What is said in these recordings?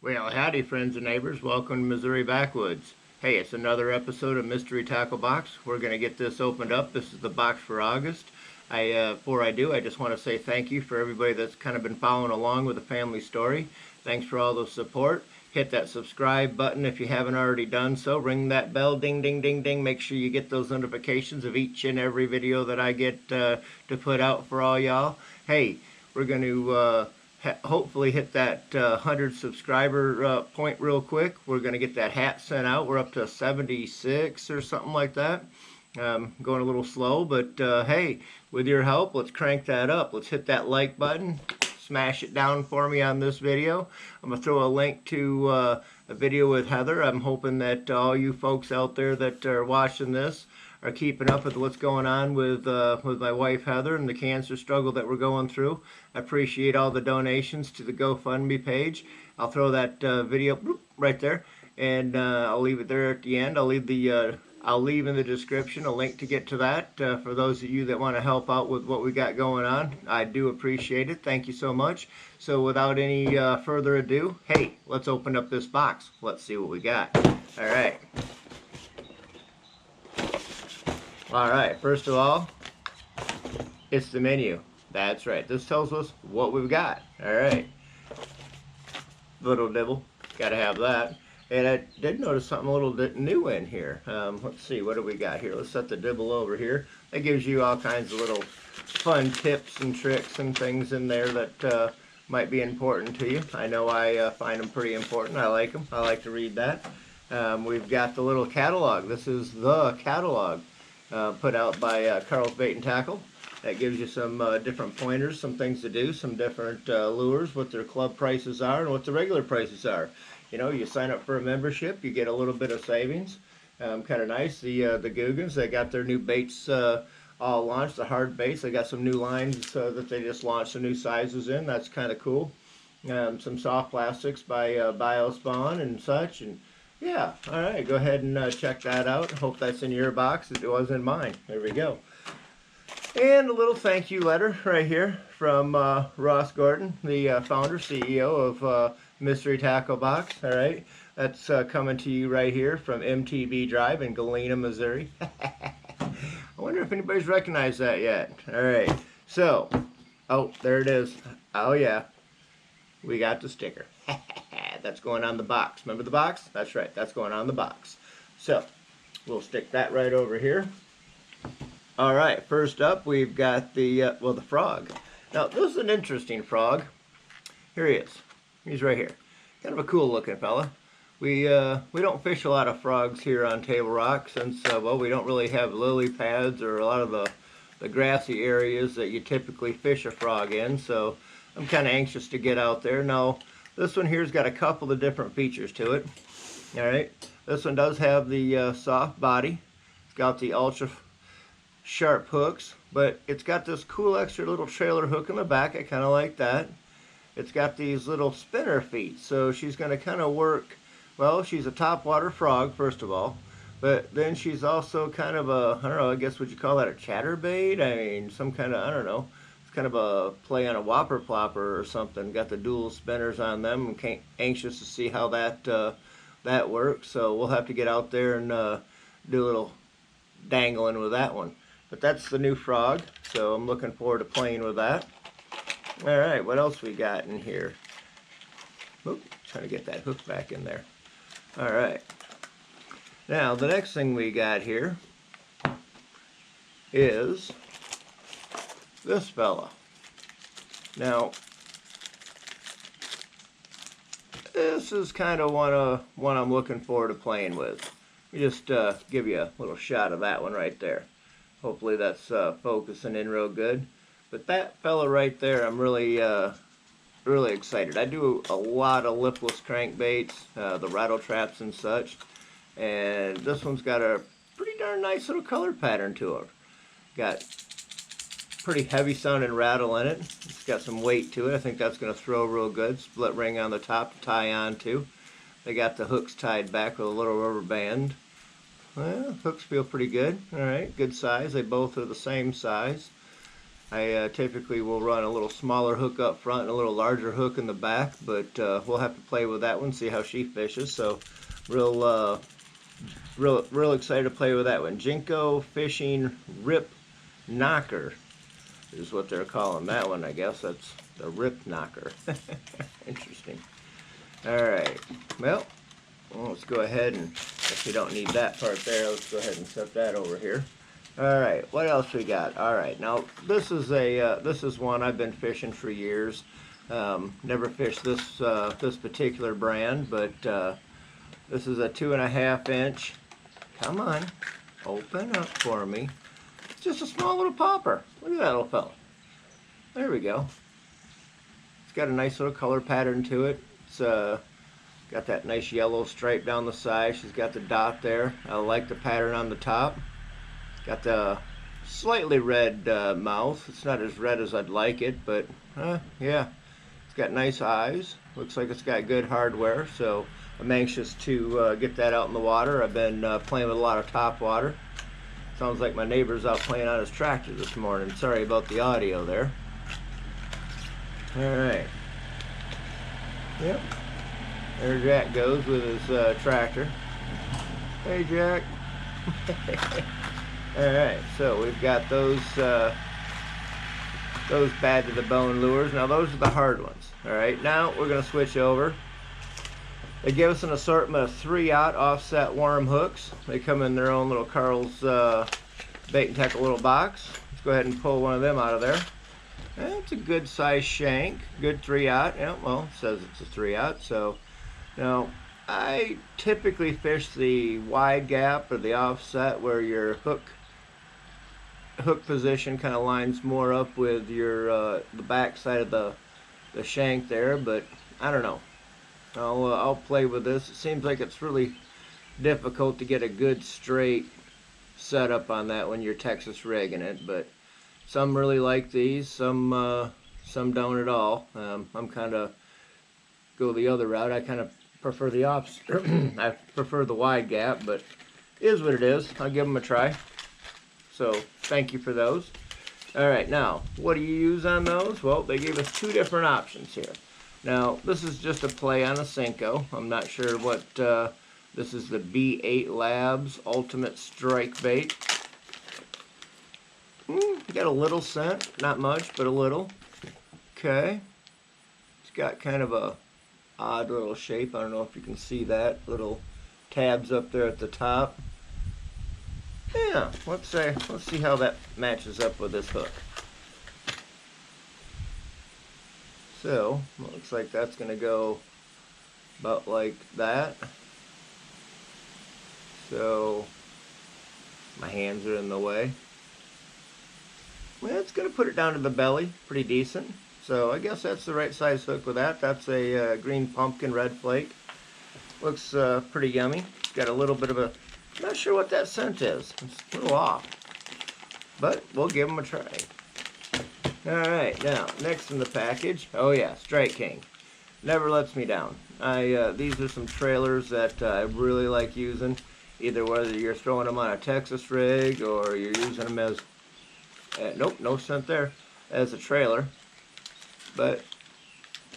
Well, howdy, friends and neighbors. Welcome to Missouri Backwoods. Hey, it's another episode of Mystery Tackle Box. We're going to get this opened up. This is the box for August. Before I do, I just want to say thank you for everybody that's kind of been following along with the family story. Thanks for all the support. Hit that subscribe button if you haven't already done so. Ring that bell, ding, ding, ding, ding. Make sure you get those notifications of each and every video that I get to put out for all y'all. Hey, we're going to hopefully hit that 100 subscriber point real quick. We're going to get that hat sent out. We're up to 76 or something like that. Going a little slow, but hey, with your help, let's crank that up. Let's hit that like button. Smash it down for me on this video. I'm going to throw a link to a video with Heather. I'm hoping that all you folks out there that are watching this are keeping up with what's going on with my wife Heather and the cancer struggle that we're going through. I appreciate all the donations to the GoFundMe page. I'll throw that video right there, and I'll leave it there at the end. I'll leave in the description a link to get to that for those of you that want to help out with what we got going on. I do appreciate it. Thank you so much. So without any further ado, hey, let's open up this box. Let's see what we got. All right. Alright, first of all, it's the menu. That's right. This tells us what we've got. Alright. Little dibble. Gotta have that. And I did notice something a little bit new in here. Let's see, what do we got here? Let's set the dibble over here. That gives you all kinds of little fun tips and tricks and things in there that might be important to you. I know I find them pretty important. I like them. I like to read that. We've got the little catalog. This is the catalog. Put out by Carl's Bait and Tackle. That gives you some different pointers, some things to do, some different lures, what their club prices are and what the regular prices are. You know, you sign up for a membership, you get a little bit of savings. Kind of nice. The Googans, they got their new baits all launched, the hard baits. They got some new lines that they just launched some new sizes in. That's kind of cool. Some soft plastics by Biospawn and such. And yeah, all right, go ahead and check that out. Hope that's in your box. It was in mine. There we go. And a little thank you letter right here from Ross Gordon, the founder, CEO of Mystery Tackle Box. All right, that's coming to you right here from MTB Drive in Galena, Missouri. I wonder if anybody's recognized that yet. All right, so, oh, there it is. Oh, yeah, we got the sticker. That's going on the box. Remember the box? That's right. That's going on the box. So, we'll stick that right over here. All right. First up, we've got the frog. Now, this is an interesting frog. Here he is. He's right here. Kind of a cool looking fella. We don't fish a lot of frogs here on Table Rock since, well, we don't really have lily pads or a lot of the grassy areas that you typically fish a frog in. So, I'm kind of anxious to get out there. Now, this one here's got a couple of different features to it. All right, this one does have the soft body. It's got the ultra sharp hooks, but it's got this cool extra little trailer hook in the back. I kind of like that. It's got these little spinner feet, so she's going to kind of work. Well, she's a topwater frog, first of all, but then she's also kind of a, I don't know, I guess would you call that a chatterbait? I mean, some kind of, I don't know. Kind of a play on a whopper plopper or something. Got the dual spinners on them. I'm anxious to see how that works. So we'll have to get out there and do a little dangling with that one. But that's the new frog. So I'm looking forward to playing with that. All right, what else we got in here? Oop, trying to get that hook back in there. All right. Now the next thing we got here is this fella. Now, this is kind of one I'm looking forward to playing with. Let me just give you a little shot of that one right there. Hopefully that's focusing in real good. But that fella right there, I'm really excited. I do a lot of lipless crankbaits, the rattle traps and such. And this one's got a pretty darn nice little color pattern to it. Got pretty heavy sounding rattle in it. It's got some weight to it. I think that's going to throw real good. Split ring on the top to tie on to. They got the hooks tied back with a little rubber band. Well, hooks feel pretty good. Alright, good size. They both are the same size. I typically will run a little smaller hook up front and a little larger hook in the back, but we'll have to play with that one, see how she fishes. So real excited to play with that one. Jinko Fishing Rip Knocker is what they're calling that one, I guess. That's the Rip Knocker. Interesting. Alright, well, let's go ahead and, if we don't need that part there, let's go ahead and set that over here. Alright, what else we got? Alright, now this is one I've been fishing for years. Never fished this this particular brand, but this is a 2.5 inch. Come on, open up for me. It's just a small little popper. Look at that little fella. There we go. It's got a nice little color pattern to it. It's got that nice yellow stripe down the side. She's got the dot there. I like the pattern on the top. Got the slightly red mouth. It's not as red as I'd like it, but yeah. It's got nice eyes. Looks like it's got good hardware, so I'm anxious to get that out in the water. I've been playing with a lot of top water. Sounds like my neighbor's out playing on his tractor this morning. Sorry about the audio there. Alright. Yep. There Jack goes with his tractor. Hey Jack. Alright, so we've got those bad to the bone lures. Now those are the hard ones. Alright, now we're going to switch over. They give us an assortment of 3/0 offset worm hooks. They come in their own little Carl's bait and tackle little box. Let's go ahead and pull one of them out of there. It's a good size shank, good 3/0. Yeah, well, it says it's a 3/0. So now I typically fish the wide gap or the offset where your hook position kind of lines more up with your the back side of the shank there, but I don't know. I'll play with this. It seems like it's really difficult to get a good straight setup on that when you're Texas rigging it, but some really like these, some don't at all. I'm kind of go the other route. I kind of prefer the opposite. I prefer the wide gap, but it is what it is. I'll give them a try. So thank you for those. All right, now what do you use on those? Well, they gave us 2 different options here. Now this is just a play on a Senko. I'm not sure what this is. The B8 Labs Ultimate Strike Bait. Got a little scent, not much, but a little. Okay, it's got kind of a odd little shape. I don't know if you can see that, little tabs up there at the top. Yeah, let's see how that matches up with this hook. So looks like that's going to go about like that. So my hands are in the way. Well, it's going to put it down to the belly, pretty decent. So I guess that's the right size hook with that. That's a green pumpkin red flake. Looks pretty yummy. It's got a little bit of a, not sure what that scent is. It's a little off, but we'll give them a try. Alright, now next in the package, oh yeah, Strike King. Never lets me down. These are some trailers that I really like using, either whether you're throwing them on a Texas rig or you're using them as nope, no scent there, as a trailer. But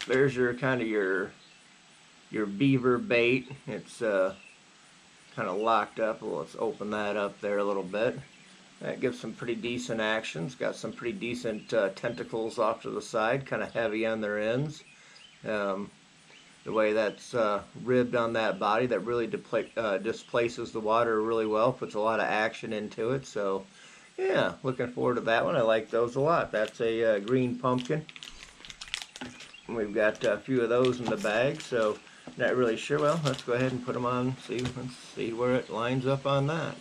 there's your kind of your beaver bait. It's kind of locked up. Well, let's open that up there a little bit. That gives some pretty decent action. It's got some pretty decent tentacles off to the side, kind of heavy on their ends. The way that's ribbed on that body, that really displaces the water really well, puts a lot of action into it. So yeah, looking forward to that one. I like those a lot. That's a green pumpkin. We've got a few of those in the bag, so not really sure. Well, let's go ahead and put them on. Let's see where it lines up on that.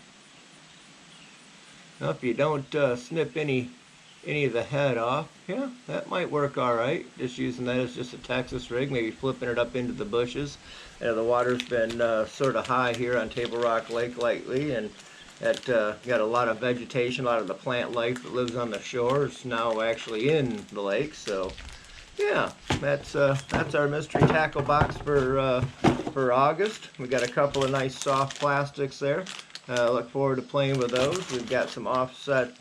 Now, if you don't snip any of the head off, yeah, that might work all right. Just using that as just a Texas rig, maybe flipping it up into the bushes. The water's been sort of high here on Table Rock Lake lately, and that got a lot of vegetation, a lot of the plant life that lives on the shore is now actually in the lake. So yeah, that's our mystery tackle box for August. We got a couple of nice soft plastics there. Look forward to playing with those. We've got some offset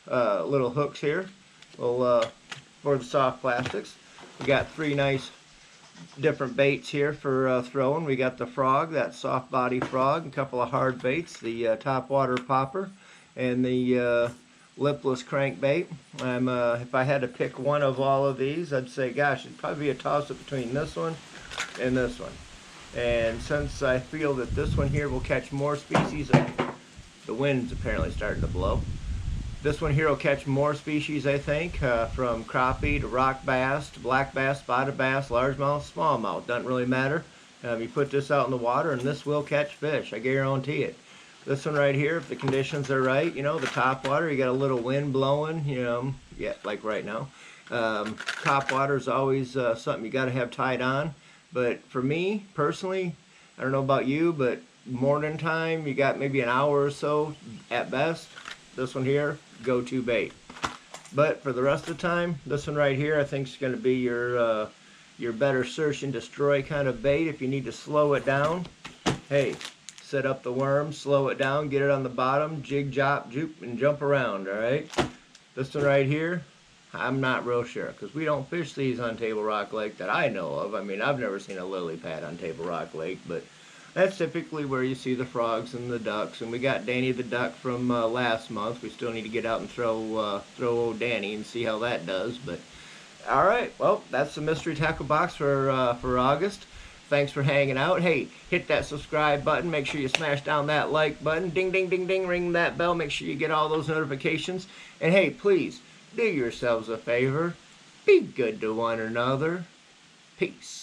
little hooks here, for the soft plastics. We got 3 nice different baits here for throwing. We got the frog, that soft body frog, a couple of hard baits, the topwater popper, and the lipless crankbait. If I had to pick one of all of these, I'd say, gosh, it'd probably be a toss-up between this one and this one. And since I feel that this one here will catch more species, the wind's apparently starting to blow. This one here will catch more species, I think, from crappie to rock bass to black bass, spotted bass, largemouth, smallmouth. Doesn't really matter. You put this out in the water and this will catch fish. I guarantee it. This one right here, if the conditions are right, you know, the top water, you got a little wind blowing, you know, yeah, like right now. Top water is always something you got to have tied on. But for me, personally, I don't know about you, but morning time, you got maybe an hour or so at best. This one here, go-to bait. But for the rest of the time, this one right here I think is going to be your better search and destroy kind of bait. If you need to slow it down, hey, set up the worm, slow it down, get it on the bottom, jig, jop, juke, and jump around, alright? This one right here, I'm not real sure, because we don't fish these on Table Rock Lake that I know of. I mean, I've never seen a lily pad on Table Rock Lake, but that's typically where you see the frogs and the ducks. And we got Danny the duck from last month. We still need to get out and throw old Danny and see how that does. But all right, well, that's the mystery tackle box for August. Thanks for hanging out. Hey, hit that subscribe button. Make sure you smash down that like button. Ding, ding, ding, ding. Ring that bell. Make sure you get all those notifications. And hey, please do yourselves a favor. Be good to one another. Peace.